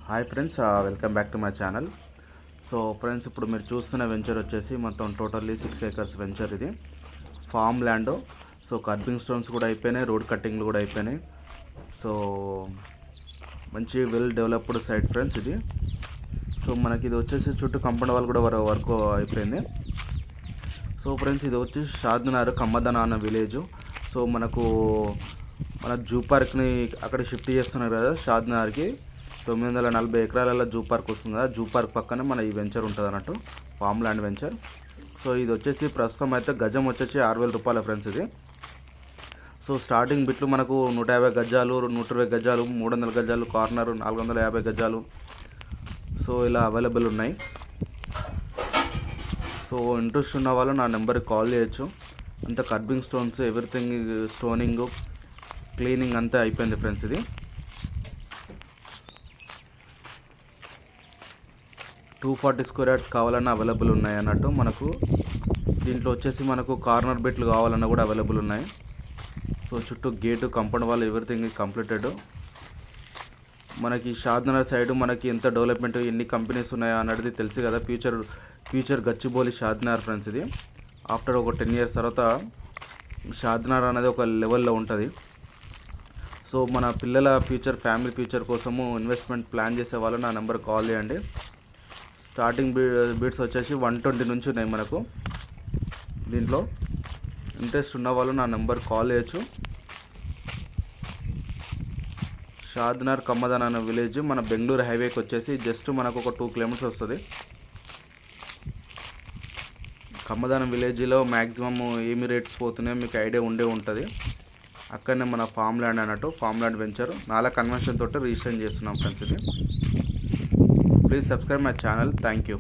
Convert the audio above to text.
Hi friends, welcome back to my channel. So friends, ఇప్పుడు మీరు చూస్తున్న వెంచర్ వచ్చేసి మొత్తం టోటల్లీ 6 acres వెంచర్. ఇది farm land. So kerbing stones కూడా అయిపోయినాయి, రోడ్ కట్టింగ్లు కూడా అయిపోయినాయి. సో మంచి వెల్ డెవలప్డ్ సైట్ ఫ్రెండ్స్ ఇది. సో మనకి ఇది వచ్చేసి చుట్టూ కంపౌండ్ వాల్ కూడా వర్క్ అయిపోయింది. సో ఫ్రెండ్స్, ఇది వచ్చేసి షాద్నగర్ కమ్మదన అన్న విలేజ్. సో మన జూ పార్క్ని అక్కడ షిఫ్ట్ చేస్తున్నారు కదా షాద్నగర్కి. 940 ఎకరాల జూ పార్క్ వస్తుంది కదా, జూ పార్క్ పక్కనే మన ఈ వెంచర్ ఉంటుంది అన్నట్టు, ఫామ్ ల్యాండ్ వెంచర్. సో ఇది వచ్చేసి ప్రస్తుతం అయితే గజం వచ్చేసి 6,000 రూపాయల ఫ్రెండ్స్ ఇది. సో స్టార్టింగ్ బిట్లు మనకు 150 గజాలు, 120 గజాలు, 300 గజాలు, కార్నర్ 450 గజాలు సో ఇలా అవైలబుల్ ఉన్నాయి. సో ఇంట్రెస్ట్ ఉన్న వాళ్ళు నా నెంబర్కి కాల్ చేయొచ్చు. అంత kerbing stones, everything, stoning, cleaning అంతా అయిపోయింది ఫ్రెండ్స్. ఇది 240 స్క్వేర్ యార్డ్స్ కావాలన్నా అవైలబుల్ ఉన్నాయి అన్నట్టు. దీంట్లో వచ్చేసి మనకు కార్నర్ బెట్లు కావాలన్నా కూడా అవైలబుల్ ఉన్నాయి. సో చుట్టూ gate, compound wall, everything completed. మనకి షాద్నగర్ సైడ్ మనకి ఎంత డెవలప్మెంట్, ఎన్ని కంపెనీస్ ఉన్నాయో అన్నది తెలుసు కదా. ఫ్యూచర్ గచ్చిబౌలి షాద్నగర్ ఫ్రెండ్స్ ఇది. ఆఫ్టర్ ఒక 10 years తర్వాత షాద్నగర్ అనేది ఒక లెవెల్లో ఉంటుంది. సో మన పిల్లల ఫ్యూచర్, ఫ్యామిలీ ఫ్యూచర్ కోసము ఇన్వెస్ట్మెంట్ ప్లాన్ చేసే వాళ్ళు నా నెంబర్ కాల్ చేయండి. స్టార్టింగ్ బిడ్స్ వచ్చేసి 120 నుంచి ఉన్నాయి మనకు. దీంట్లో ఇంట్రెస్ట్ ఉన్న వాళ్ళు నా నెంబర్ కాల్ చేయొచ్చు. షాద్నగర్ కమ్మదన అనే విలేజ్ మన బెంగళూరు హైవేకి వచ్చేసి జస్ట్ మనకు ఒక 2 kilometers వస్తుంది. కమ్మదన విలేజ్లో మ్యాక్సిమమ్ ఏమి రేట్స్ పోతున్నాయో మీకు ఐడియా ఉంటుంది. అక్కడనే మన ఫామ్ ల్యాండ్ అన్నట్టు, ఫామ్ ల్యాండ్ వెంచర్ నాలా కన్వెన్షన్ తోటి రిజిస్ట్రేషన్ చేస్తున్నాం ఫ్రెండ్స్ ఇది. Please subscribe my channel. Thank you.